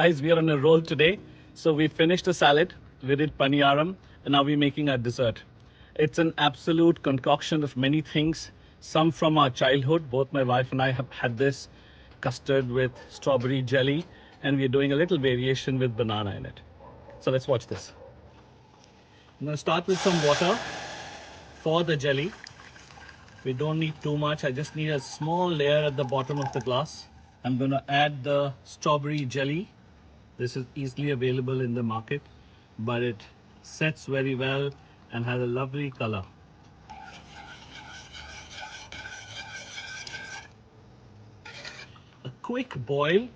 guys, we are on a roll today. So we finished the salad, we did paniyaram, and now we're making our dessert. It's an absolute concoction of many things, some from our childhood. Both my wife and I have had this custard with strawberry jelly, and we're doing a little variation with banana in it. So let's watch this. I'm going to start with some water for the jelly. We don't need too much. I just need a small layer at the bottom of the glass. I'm going to add the strawberry jelly. This is easily available in the market, but it sets very well and has a lovely color. A quick boil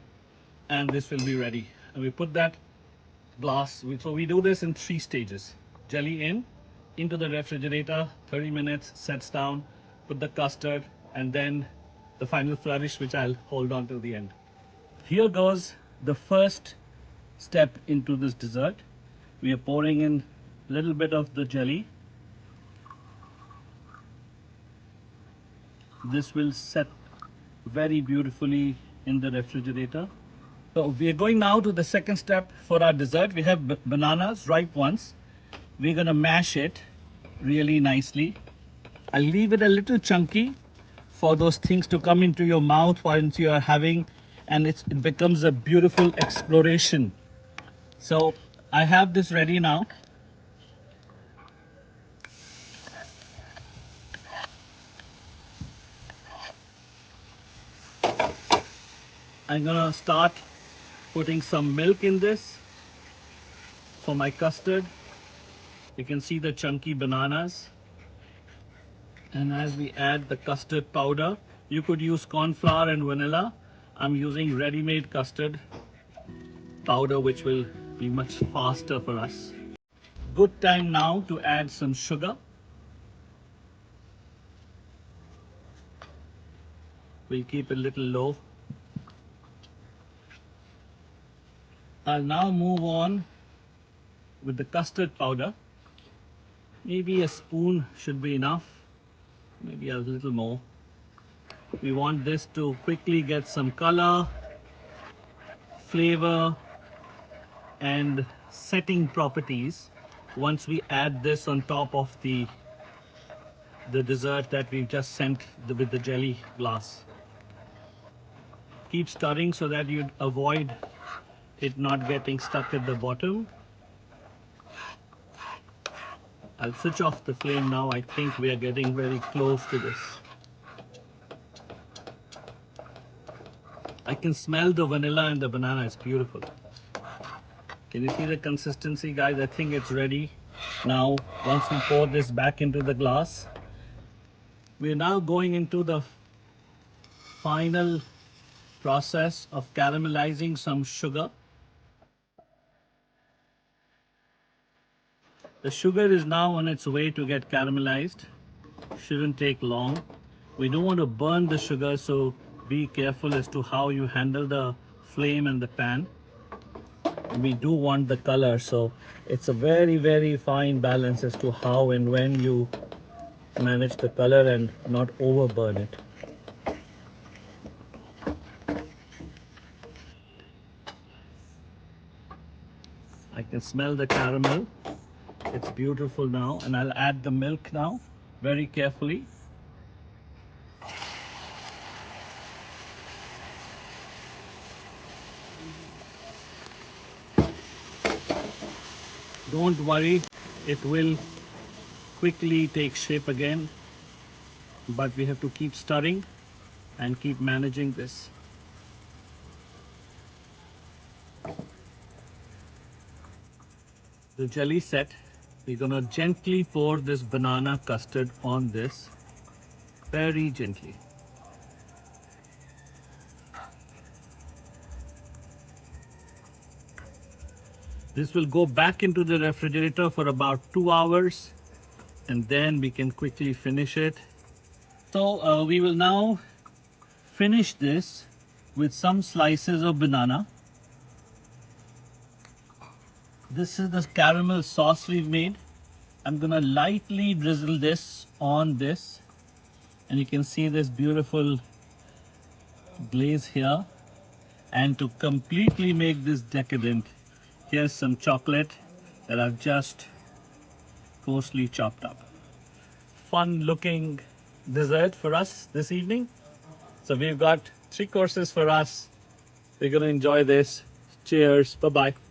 and this will be ready. And we put that glass, so we do this in 3 stages. Jelly in, into the refrigerator, 30 minutes, sets down, put the custard, and then the final flourish, which I'll hold on till the end. Here goes the first step into this dessert. We are pouring in a little bit of the jelly. This will set very beautifully in the refrigerator. So we are going now to the second step for our dessert. We have bananas, ripe ones. We're gonna mash it really nicely. I'll leave it a little chunky for those things to come into your mouth once you are having, and it becomes a beautiful exploration. So I have this ready now. I'm gonna start putting some milk in this for my custard. You can see the chunky bananas. And as we add the custard powder, you could use corn flour and vanilla. I'm using ready-made custard powder, which will be much faster for us. Good time now to add some sugar. We'll keep it a little low. I'll now move on with the custard powder. Maybe a spoon should be enough, maybe a little more. We want this to quickly get some color, flavor, and setting properties once we add this on top of the dessert that we've just sent with the jelly glass. Keep stirring so that you avoid it not getting stuck at the bottom. I'll switch off the flame now. I think we are getting very close to this. I can smell the vanilla and the banana. It's beautiful. Can you see the consistency, guys? I think it's ready. Now, once we pour this back into the glass, we're now going into the final process of caramelizing some sugar. The sugar is now on its way to get caramelized. Shouldn't take long. We don't want to burn the sugar, so be careful as to how you handle the flame and the pan. We do want the color, so it's a very, very fine balance as to how and when you manage the color and not overburn it. I can smell the caramel. It's beautiful now, and I'll add the milk now very carefully. Don't worry, it will quickly take shape again, but we have to keep stirring and keep managing this. The jelly set, we're gonna gently pour this banana custard on this, very gently. This will go back into the refrigerator for about 2 hours, and then we can quickly finish it. So we will now finish this with some slices of banana. This is the caramel sauce we've made. I'm gonna lightly drizzle this on this, and you can see this beautiful glaze here. And to completely make this decadent, here's some chocolate that I've just coarsely chopped up. Fun looking dessert for us this evening. So we've got 3 courses for us. We're going to enjoy this. Cheers. Bye bye.